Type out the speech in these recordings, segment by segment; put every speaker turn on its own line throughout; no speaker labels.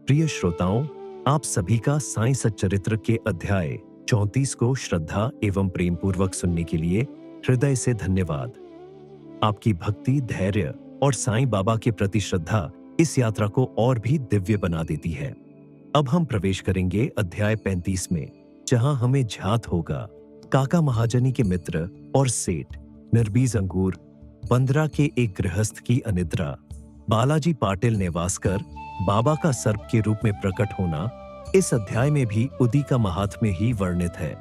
प्रिय श्रोताओं, आप सभी का साईं सच्चरित्र के अध्याय 34 को श्रद्धा एवं प्रेम पूर्वक सुनने के लिए हृदय से धन्यवाद। आपकी भक्ति, धैर्य और साईं बाबा के प्रति श्रद्धा इस यात्रा को और भी दिव्य बना देती है। अब हम प्रवेश करेंगे अध्याय 35 में, जहां हमें झात होगा काका महाजनी के मित्र और सेठ निर्बीज अंगूर बंदरा के एक गृहस्थ की अनिद्रा, बालाजी पाटिल नेवासकर बाबा का सर्प के रूप में प्रकट होना इस अध्याय में भी उदी का महात्म्य ही वर्णित है।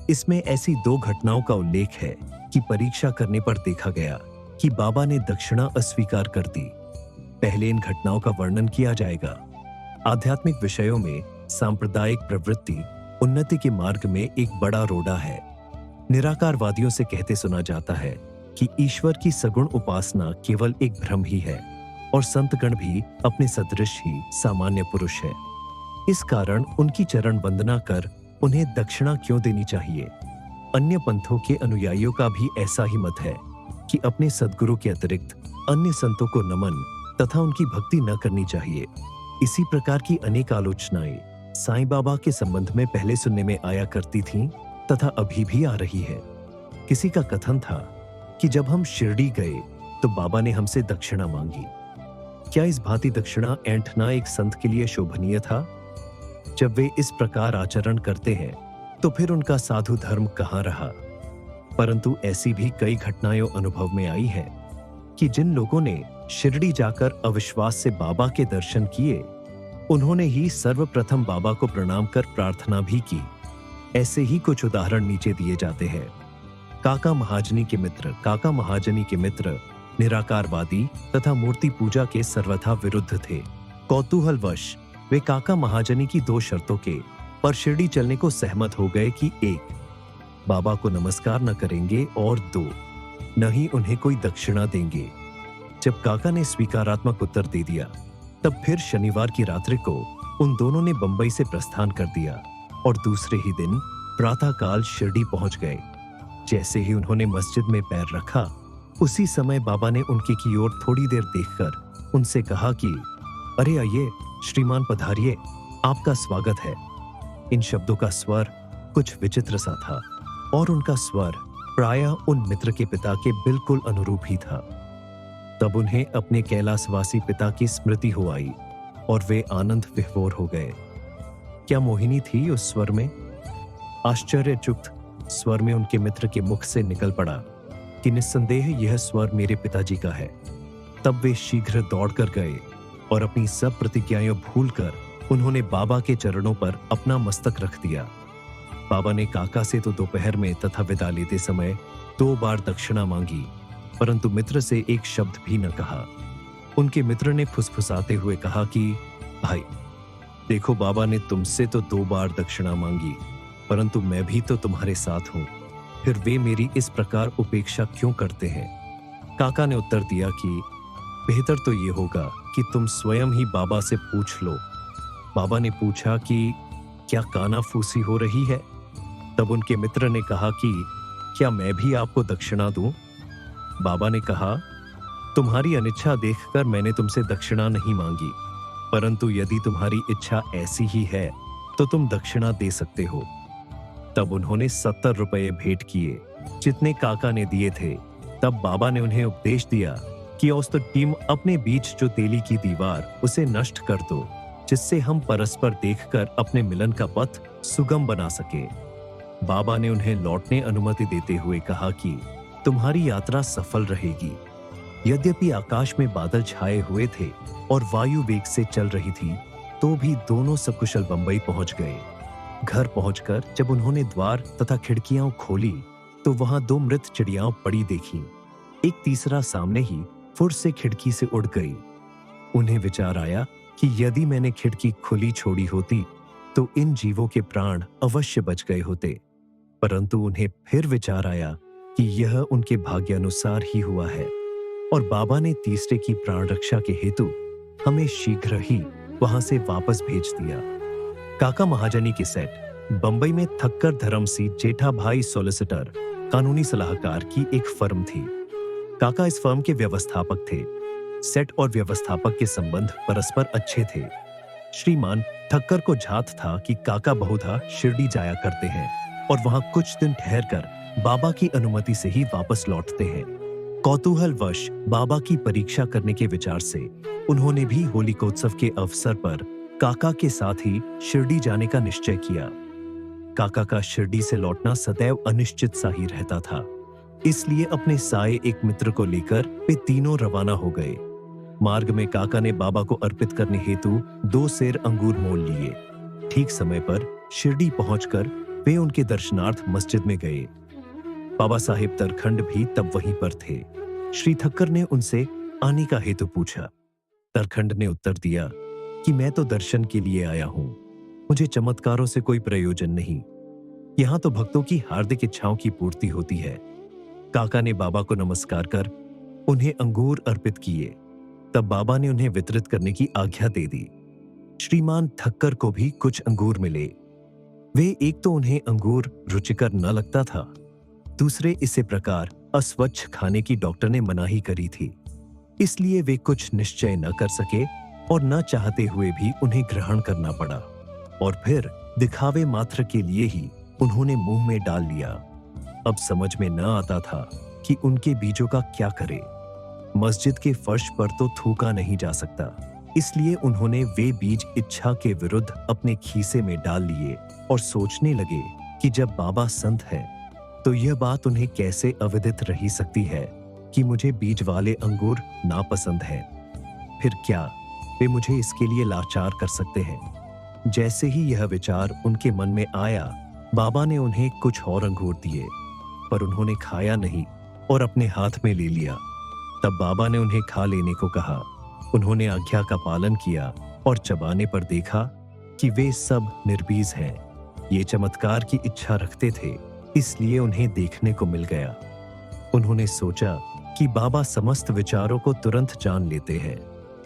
इसमें ऐसी दो घटनाओं का उल्लेख है कि परीक्षा करने पर देखा गया कि बाबा ने दक्षिणा अस्वीकार कर दी। पहले इन घटनाओं का वर्णन किया जाएगा। आध्यात्मिक विषयों में सांप्रदायिक प्रवृत्ति उन्नति के मार्ग में एक बड़ा रोड़ा है। निराकारवादियों से कहते सुना जाता है कि ईश्वर की सगुण उपासना केवल एक भ्रम ही है और संतगण भी अपने सदृश ही सामान्य पुरुष है। इस कारण उनकी चरण वंदना कर उन्हें दक्षिणा क्यों देनी चाहिए। अन्य पंथों के अनुयायियों का भी ऐसा ही मत है कि अपने सद्गुरु के अतिरिक्त अन्य संतों को नमन तथा उनकी भक्ति न करनी चाहिए। इसी प्रकार की अनेक आलोचनाएं साईं बाबा के संबंध में पहले सुनने में आया करती थीं तथा अभी भी आ रही है। किसी का कथन था कि जब हम शिरडी गए तो बाबा ने हमसे दक्षिणा मांगी। क्या इस भांति दक्षिणा ऐंठना एक संत के लिए शोभनीय था? जब वे इस प्रकार आचरण करते हैं तो फिर उनका साधु धर्म कहाँ रहा? परंतु ऐसी भी कई घटनाएं अनुभव में आई हैं कि जिन लोगों ने शिरडी जाकर अविश्वास से बाबा के दर्शन किए, उन्होंने ही सर्वप्रथम बाबा को प्रणाम कर प्रार्थना भी की। ऐसे ही कुछ उदाहरण नीचे दिए जाते हैं। काका महाजनी के मित्र निराकारवादी तथा मूर्ति पूजा के सर्वथा विरुद्ध थे। कौतूहलवश वे काका महाजनी की दो शर्तों के पर शिरडी चलने को सहमत हो गए कि एक, बाबा को नमस्कार न करेंगे और दो, न ही उन्हें कोई दक्षिणा देंगे। जब काका ने स्वीकारात्मक उत्तर दे दिया, तब फिर शनिवार की रात्रि को उन दोनों ने बंबई से प्रस्थान कर दिया और दूसरे ही दिन प्रातःकाल शिरडी पहुंच गए। जैसे ही उन्होंने मस्जिद में पैर रखा, उसी समय बाबा ने उनकी की ओर थोड़ी देर देखकर उनसे कहा कि अरे आइए श्रीमान, पधारिए, आपका स्वागत है। इन शब्दों का स्वर कुछ विचित्र सा था और उनका स्वर प्रायः उन मित्र के पिता के बिल्कुल अनुरूप ही था। तब उन्हें अपने कैलाशवासी पिता की स्मृति हो आई और वे आनंद विभोर हो गए। क्या मोहिनी थी उस स्वर में? आश्चर्यचकित स्वर में उनके मित्र के मुख से निकल पड़ा कि निस्संदेह यह स्वर मेरे पिताजी का है। तब वे शीघ्र दौड़कर गए और अपनी सब प्रतिज्ञाएं भूलकर उन्होंने बाबा के चरणों पर अपना मस्तक रख दिया। बाबा ने काका से तो दोपहर में तथा विदा लेते समय 2 बार दक्षिणा मांगी, परंतु मित्र से एक शब्द भी न कहा। उनके मित्र ने फुसफुसाते हुए कहा कि भाई देखो, बाबा ने तुमसे तो 2 बार दक्षिणा मांगी, परंतु मैं भी तो तुम्हारे साथ हूं, फिर वे मेरी इस प्रकार उपेक्षा क्यों करते हैं? काका ने उत्तर दिया कि बेहतर तो ये होगा कि तुम स्वयं ही बाबा से पूछ लो। बाबा ने पूछा कि क्या कानाफूसी हो रही है? तब उनके मित्र ने कहा कि क्या मैं भी आपको दक्षिणा दूं? बाबा ने कहा, तुम्हारी अनिच्छा देखकर मैंने तुमसे दक्षिणा नहीं मांगी, परंतु यदि तुम्हारी इच्छा ऐसी ही है तो तुम दक्षिणा दे सकते हो। तब उन्होंने 70 रुपये भेंट किए, जितने काका ने दिए थे। तब बाबा ने उन्हें उपदेश दिया कि औस्तो टीम अपने बीच जो तेली की दीवार, उसे नष्ट कर दो, जिससे हम परस्पर देखकर अपने मिलन का पथ सुगम बना सके। बाबा ने उन्हें लौटने अनुमति देते हुए कहा कि तुम्हारी यात्रा सफल रहेगी। यद्यपि आकाश में बादल छाए हुए थे और वायु वेग से चल रही थी, तो भी दोनों सकुशल बंबई पहुंच गए। घर पहुंचकर जब उन्होंने द्वार तथा खिड़कियां खोली तो वहां 2 मृत चिड़ियां पड़ी देखी। एक तीसरा सामने ही फुर से खिड़की से उड़ गई। उन्हें विचार आया कि यदि मैंने खिड़की खुली छोड़ी होती तो इन जीवों के प्राण अवश्य बच गए होते, परंतु उन्हें फिर विचार आया कि यह उनके भाग्यानुसार ही हुआ है और बाबा ने तीसरे की प्राण रक्षा के हेतु हमें शीघ्र ही वहां से वापस भेज दिया। काका महाजनी की सेट बंबई में थक्कर धर्मसी जेठा भाई सॉलिसिटर कानूनी सलाहकार की एक फर्म थी। काका इस फर्म के व्यवस्थापक थे। सेट और व्यवस्थापक के संबंध परस्पर अच्छे थे। श्रीमान ठक्कर को झात था कि काका बहुधा शिरडी जाया करते हैं और वहां कुछ दिन ठहरकर बाबा की अनुमति से ही वापस लौटते हैं। कौतूहलवश बाबा की परीक्षा करने के विचार से उन्होंने भी होलिकोत्सव के अवसर पर काका के साथ ही शिरडी जाने का निश्चय किया। काका का शिरडी से लौटना सदैव अनिश्चित सा ही रहता था, इसलिए अपने साए एक मित्र को लेकर वे तीनों रवाना हो गए। मार्ग में काका ने बाबा को अर्पित करने हेतु 2 सेर अंगूर मोल लिए। ठीक समय पर शिरडी पहुंचकर वे उनके दर्शनार्थ मस्जिद में गए। बाबा साहेब तरखंड भी तब वहीं पर थे। श्री ठक्कर ने उनसे आने का हेतु पूछा। तरखंड ने उत्तर दिया कि मैं तो दर्शन के लिए आया हूं, मुझे चमत्कारों से कोई प्रयोजन नहीं, यहां तो भक्तों की हार्दिक इच्छाओं की पूर्ति होती है। काका ने बाबा को नमस्कार कर उन्हें अंगूर अर्पित किए। तब बाबा ने उन्हें वितरित करने की आज्ञा दे दी। श्रीमान ठक्कर को भी कुछ अंगूर मिले। वे एक तो उन्हें अंगूर रुचिकर न लगता था, दूसरे इसे प्रकार अस्वच्छ खाने की डॉक्टर ने मनाही करी थी, इसलिए वे कुछ निश्चय न कर सके और न चाहते हुए भी उन्हें ग्रहण करना पड़ा और फिर दिखावे मात्र के लिए ही उन्होंने मुंह में डाल लिया। अब समझ में न आता था कि उनके बीजों का क्या करे। मस्जिद के फर्श पर तो थूका नहीं जा सकता, इसलिए उन्होंने वे बीज इच्छा के विरुद्ध अपने खीसे में डाल लिए और सोचने लगे कि जब बाबा संत है तो यह बात उन्हें कैसे अविदित रही सकती है कि मुझे बीज वाले अंगूर नापसंद हैं। फिर क्या वे मुझे इसके लिए लाचार कर सकते हैं। जैसे ही यह विचार उनके मन में आया, बाबा ने उन्हें कुछ और अंगूर दिए, पर उन्होंने खाया नहीं और अपने हाथ में ले लिया। तब बाबा ने उन्हें खा लेने को कहा। उन्होंने आज्ञा का पालन किया और चबाने पर देखा कि वे सब निर्बीज हैं। ये चमत्कार की इच्छा रखते थे, इसलिए उन्हें देखने को मिल गया। उन्होंने सोचा कि बाबा समस्त विचारों को तुरंत जान लेते हैं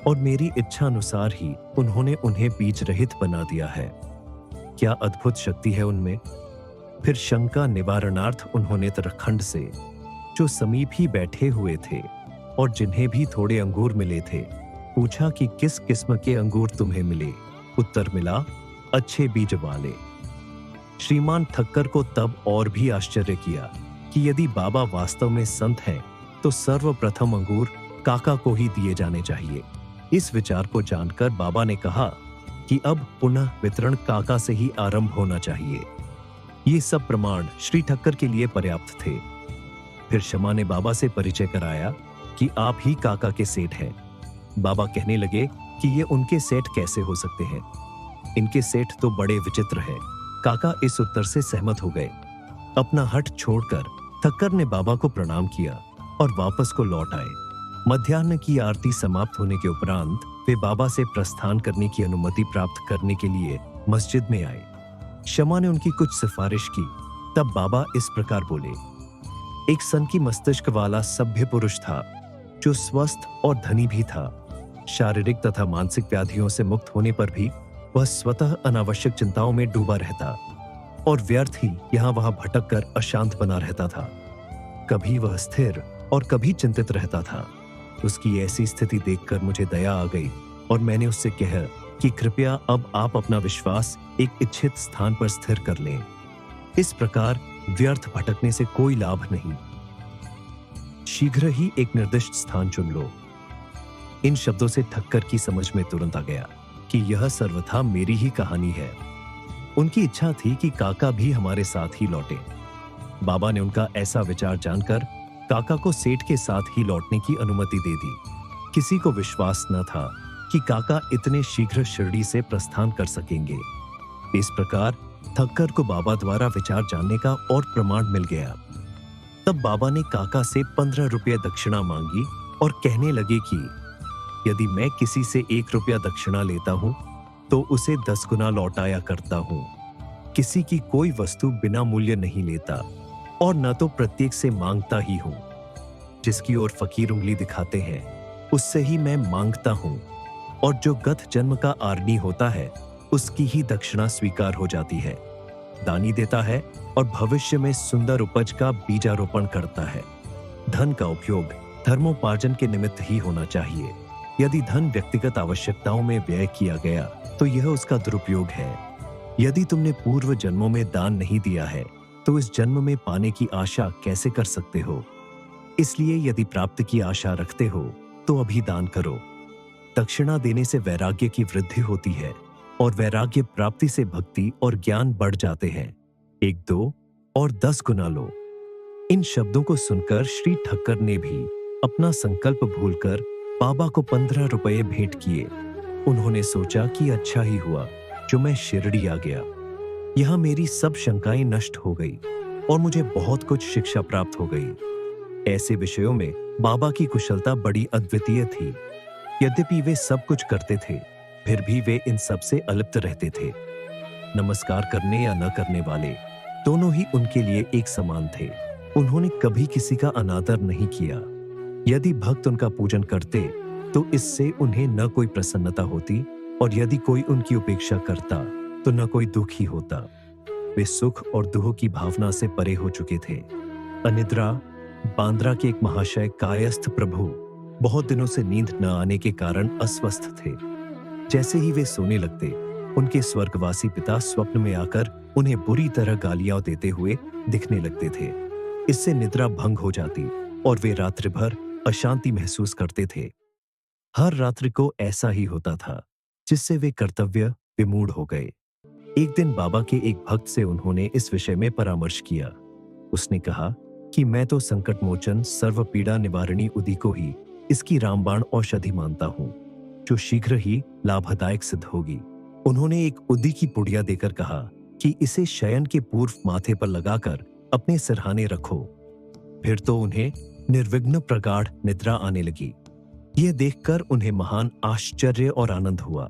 और मेरी इच्छा अनुसार ही उन्होंने उन्हें बीज रहित बना दिया है। क्या अद्भुत शक्ति है उनमें। फिर शंका निवारणार्थ उन्होंने तरखंड से, जो समीप ही बैठे हुए थे और जिन्हें भी थोड़े अंगूर मिले थे, पूछा कि किस किस्म के अंगूर तुम्हें मिले। उत्तर मिला, अच्छे बीज वाले। श्रीमान ठक्कर को तब और भी आश्चर्य किया कि यदि बाबा वास्तव में संत हैं तो सर्वप्रथम अंगूर काका को ही दिए जाने चाहिए। इस विचार को जानकर बाबा ने कहा कि अब पुनः वितरण काका से ही आरंभ होना चाहिए। ये सब प्रमाण श्री ठक्कर के लिए पर्याप्त थे। फिर शमा ने बाबा से परिचय कराया कि आप ही काका के सेठ हैं। बाबा कहने लगे कि ये उनके सेठ कैसे हो सकते हैं, इनके सेठ तो बड़े विचित्र हैं। काका इस उत्तर से सहमत हो गए। अपना हठ छोड़कर ठक्कर ने बाबा को प्रणाम किया और वापस को लौट आए। मध्याह्न की आरती समाप्त होने के उपरांत वे बाबा से प्रस्थान करने की अनुमति प्राप्त करने के लिए मस्जिद में आए। शमा ने उनकी कुछ सिफारिश की। तब बाबा इस प्रकार बोले, एक सन की मस्तिष्क वाला सभ्य पुरुष था जो स्वस्थ और धनी भी था। शारीरिक तथा मानसिक व्याधियों से मुक्त होने पर भी वह स्वतः अनावश्यक चिंताओं में डूबा रहता और व्यर्थ ही यहां वहां भटक कर अशांत बना रहता था। कभी वह स्थिर और कभी चिंतित रहता था। उसकी ऐसी स्थिति देखकर मुझे दया आ गई और मैंने उससे कहा कि कृपया अब आप अपना विश्वास एक इच्छित स्थान पर स्थिर कर लें। इस प्रकार व्यर्थ भटकने से कोई लाभ नहीं। शीघ्र ही एक निर्दिष्ट स्थान चुन लो। इन शब्दों से ठक्कर की समझ में तुरंत आ गया कि यह सर्वथा मेरी ही कहानी है। उनकी इच्छा थी कि काका भी हमारे साथ ही लौटे। बाबा ने उनका ऐसा विचार जानकर काका को सेठ के साथ ही लौटने की अनुमति दे दी। किसी को विश्वास न था कि काका इतने शीघ्र शिरडी से प्रस्थान कर सकेंगे। इस प्रकार ठक्कर को बाबा द्वारा विचार जानने का और प्रमाण मिल गया। तब बाबा ने काका से 15 रुपये दक्षिणा मांगी और कहने लगे कि यदि मैं किसी से 1 रुपया दक्षिणा लेता हूं तो उसे 10 गुना लौटाया करता हूं। किसी की कोई वस्तु बिना मूल्य नहीं लेता और न तो प्रत्येक से मांगता ही हूं। जिसकी ओर फकीर उंगली दिखाते हैं उससे ही मैं मांगता हूं, और जो गत जन्म का आरनी होता है उसकी ही दक्षिणा स्वीकार हो जाती है। दानी देता है और भविष्य में सुंदर उपज का बीजारोपण करता है। धन का उपयोग धर्मोपार्जन के निमित्त ही होना चाहिए। यदि धन व्यक्तिगत आवश्यकताओं में व्यय किया गया तो यह उसका दुरुपयोग है। यदि तुमने पूर्व जन्मों में दान नहीं दिया है तो इस जन्म में पाने की आशा कैसे कर सकते हो? इसलिए यदि प्राप्ति की आशा रखते हो तो अभी दान करो। दक्षिणा देने से वैराग्य की वृद्धि होती है और वैराग्य प्राप्ति से भक्ति और ज्ञान बढ़ जाते हैं। 1, 2 और 10 गुना लो। इन शब्दों को सुनकर श्री ठक्कर ने भी अपना संकल्प भूलकर बाबा को 15 रुपये भेंट किए। उन्होंने सोचा कि अच्छा ही हुआ जो मैं शिरडी आ गया। यहाँ मेरी सब शंकाएं नष्ट हो गई और मुझे बहुत कुछ शिक्षा प्राप्त हो गई। ऐसे विषयों में बाबा की कुशलता बड़ी अद्वितीय थी। यद्यपि वे सब कुछ करते थे, फिर भी वे इन सब से अलिप्त रहते थे। नमस्कार करने या न करने वाले दोनों ही उनके लिए एक समान थे। उन्होंने कभी किसी का अनादर नहीं किया। यदि भक्त उनका पूजन करते तो इससे उन्हें न कोई प्रसन्नता होती और यदि कोई उनकी उपेक्षा करता तो न कोई दुख ही होता। वे सुख और दुख की भावना से परे हो चुके थे। अनिद्रा बांद्रा के एक महाशय कायस्थ प्रभु बहुत दिनों से नींद न आने के कारण अस्वस्थ थे। जैसे ही वे सोने लगते, उनके स्वर्गवासी पिता स्वप्न में आकर उन्हें बुरी तरह गालियां देते हुए दिखने लगते थे। इससे निद्रा भंग हो जाती और वे रात्रि भर अशांति महसूस करते थे। हर रात्रि को ऐसा ही होता था, जिससे वे कर्तव्य विमूढ़ हो गए। एक दिन बाबा के एक भक्त से उन्होंने इस विषय में परामर्श किया। उसने कहा कि मैं तो संकट मोचन सर्व पीड़ा निवारणी उदी को ही इसकी रामबाण औषधि मानता हूं, जो शीघ्र ही लाभदायक सिद्ध होगी। उन्होंने एक उदी की पुड़िया देकर कहा कि इसे शयन के पूर्व माथे पर लगाकर अपने सिरहाने रखो। फिर तो उन्हें निर्विघ्न प्रगाढ़ निद्रा आने लगी। यह देखकर उन्हें महान आश्चर्य और आनंद हुआ।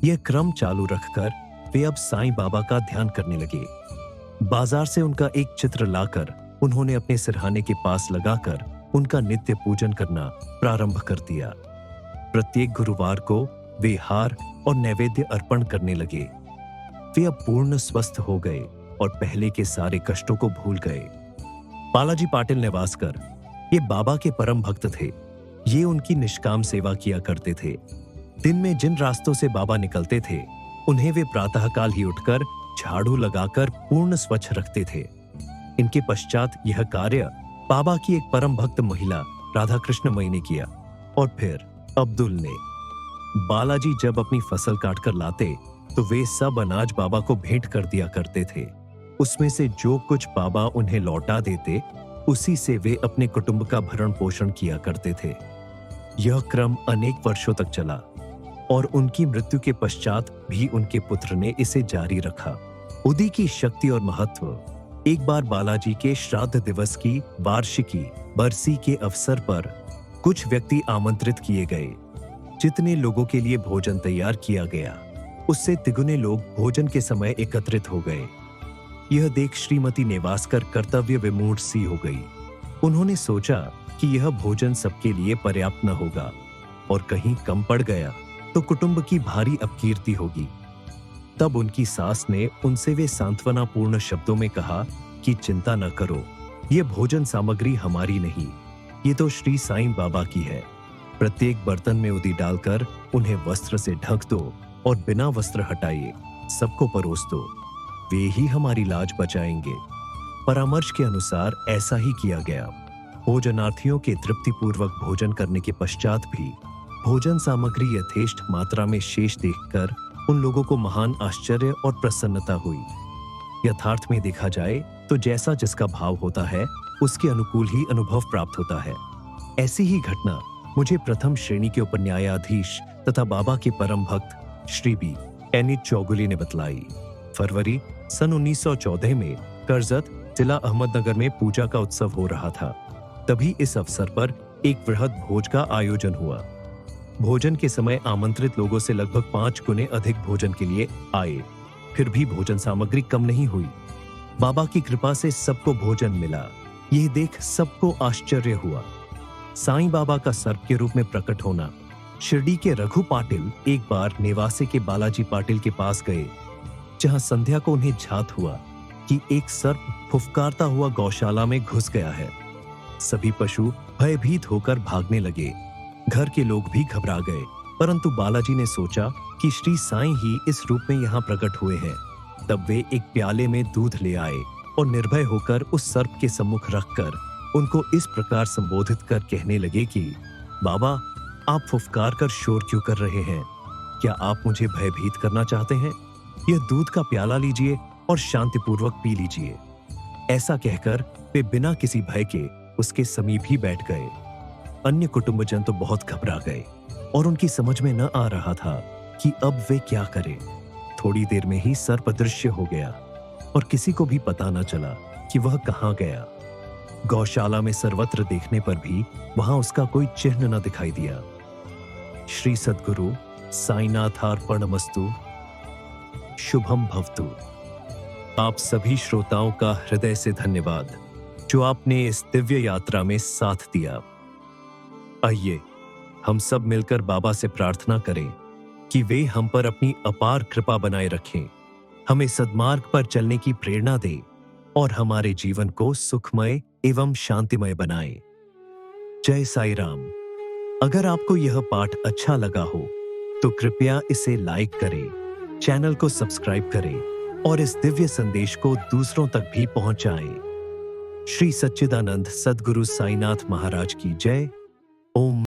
यह क्रम चालू रखकर वे अब साईं बाबा का ध्यान करने लगे। बाजार से उनका एक चित्र लाकर उन्होंने अपने सिरहाने के पास लगाकर उनका नित्य पूजन करना प्रारंभ कर दिया। प्रत्येक गुरुवार को वे हार और नैवेद्य अर्पण करने लगे। वे अब पूर्ण स्वस्थ हो गए और पहले के सारे कष्टों को भूल गए। बालाजी पाटिल नेवासकर ये बाबा के परम भक्त थे। ये उनकी निष्काम सेवा किया करते थे। दिन में जिन रास्तों से बाबा निकलते थे, उन्हें वे प्रातःकाल ही उठकर झाड़ू लगाकर पूर्ण स्वच्छ रखते थे। इनके पश्चात यह कार्य बाबा की एक परम भक्त महिला राधा कृष्ण मई ने किया और फिर अब्दुल ने। बालाजी जब अपनी फसल काटकर लाते तो वे सब अनाज बाबा को भेंट कर दिया करते थे। उसमें से जो कुछ बाबा उन्हें लौटा देते, उसी से वे अपने कुटुंब का भरण पोषण किया करते थे। यह क्रम अनेक वर्षों तक चला और उनकी मृत्यु के पश्चात भी उनके पुत्र ने इसे जारी रखा। उदी की शक्ति और महत्व। एक बार बालाजी के श्राद्ध दिवस की वार्षिकी बरसी के अवसर पर कुछ व्यक्ति आमंत्रित किए गए। जितने लोगों के लिए भोजन तैयार किया गया, उससे तिगुने लोग भोजन के समय एकत्रित हो गए। यह देख श्रीमती नेवासकर कर्तव्य विमूढ़ सी हो गई। उन्होंने सोचा कि यह भोजन सबके लिए पर्याप्त न होगा और कहीं कम पड़ गया तो कुटुंब की भारी अपकीर्ति होगी। तब उनकी सास ने उनसे वे सांत्वनापूर्ण शब्दों में कहा कि चिंता न करो, ये भोजन सामग्री हमारी नहीं, ये तो श्री साईं बाबा की है। प्रत्येक बर्तन में उदी डालकर उन्हें वस्त्र से ढक दो और बिना वस्त्र हटाए सबको परोस दो, वे ही हमारी लाज बचाएंगे। परामर्श के अनुसार ऐसा ही किया गया। भोजनार्थियों के तृप्तिपूर्वक भोजन करने के पश्चात भी भोजन सामग्री यथेष्ट मात्रा में शेष देखकर उन लोगों को महान आश्चर्य और प्रसन्नता हुई। यथार्थ में देखा जाए तो जैसा जिसका भाव होता है, उसके अनुकूल ही अनुभव प्राप्त होता है। ऐसी ही घटना मुझे प्रथम श्रेणी के उपन्यायाधीश तथा बाबा के परम भक्त श्री बी एनिट चौगुले ने बतलाई। फरवरी सन 1914 में करजत जिला अहमदनगर में पूजा का उत्सव हो रहा था। तभी इस अवसर पर एक वृहद भोज का आयोजन हुआ। भोजन के समय आमंत्रित लोगों से लगभग 5 गुने अधिक भोजन के लिए आए, फिर भी भोजन सामग्री कम नहीं हुई। बाबा की कृपा से सबको भोजन मिला। यह देख सबको आश्चर्य हुआ। साईं बाबा का सर्प के रूप में प्रकट होना। शिरडी के रघु पाटिल एक बार नेवासे के बालाजी पाटिल के पास गए, जहां संध्या को उन्हें झात हुआ कि एक सर्प फुफकारता हुआ गौशाला में घुस गया है। सभी पशु भयभीत होकर भागने लगे। घर के लोग भी घबरा गए, परंतु बालाजी ने सोचा कि श्री साईं ही इस रूप में यहाँ प्रकट हुए हैं। तब वे एक प्याले में दूध ले आए और निर्भय होकर उस सर्प के सम्मुख रखकर उनको इस प्रकार संबोधित कर कहने लगे कि बाबा, आप फुफकार कर शोर क्यों कर रहे हैं? क्या आप मुझे भयभीत करना चाहते हैं? यह दूध का प्याला लीजिए और शांतिपूर्वक पी लीजिए। ऐसा कहकर वे बिना किसी भय के उसके समीप ही बैठ गए। अन्य कुटुंबजन तो बहुत घबरा गए और उनकी समझ में न आ रहा था कि अब वे क्या करें। थोड़ी देर में ही सर्प अदृश्य हो गया और किसी को भी पता न चला कि वह कहाँ गया। गौशाला में सर्वत्र देखने पर भी वहां उसका कोई चिन्ह न दिखाई दिया। श्री सद्गुरु साईनाथार्पणमस्तु। शुभम भवतु। आप सभी श्रोताओं का हृदय से धन्यवाद जो आपने इस दिव्य यात्रा में साथ दिया। आइए हम सब मिलकर बाबा से प्रार्थना करें कि वे हम पर अपनी अपार कृपा बनाए रखें, हमें सद्मार्ग पर चलने की प्रेरणा दें और हमारे जीवन को सुखमय एवं शांतिमय बनाएं। जय साई राम। अगर आपको यह पाठ अच्छा लगा हो तो कृपया इसे लाइक करें, चैनल को सब्सक्राइब करें और इस दिव्य संदेश को दूसरों तक भी पहुंचाएं। श्री सच्चिदानंद सद्गुरु साईनाथ महाराज की जय। ओम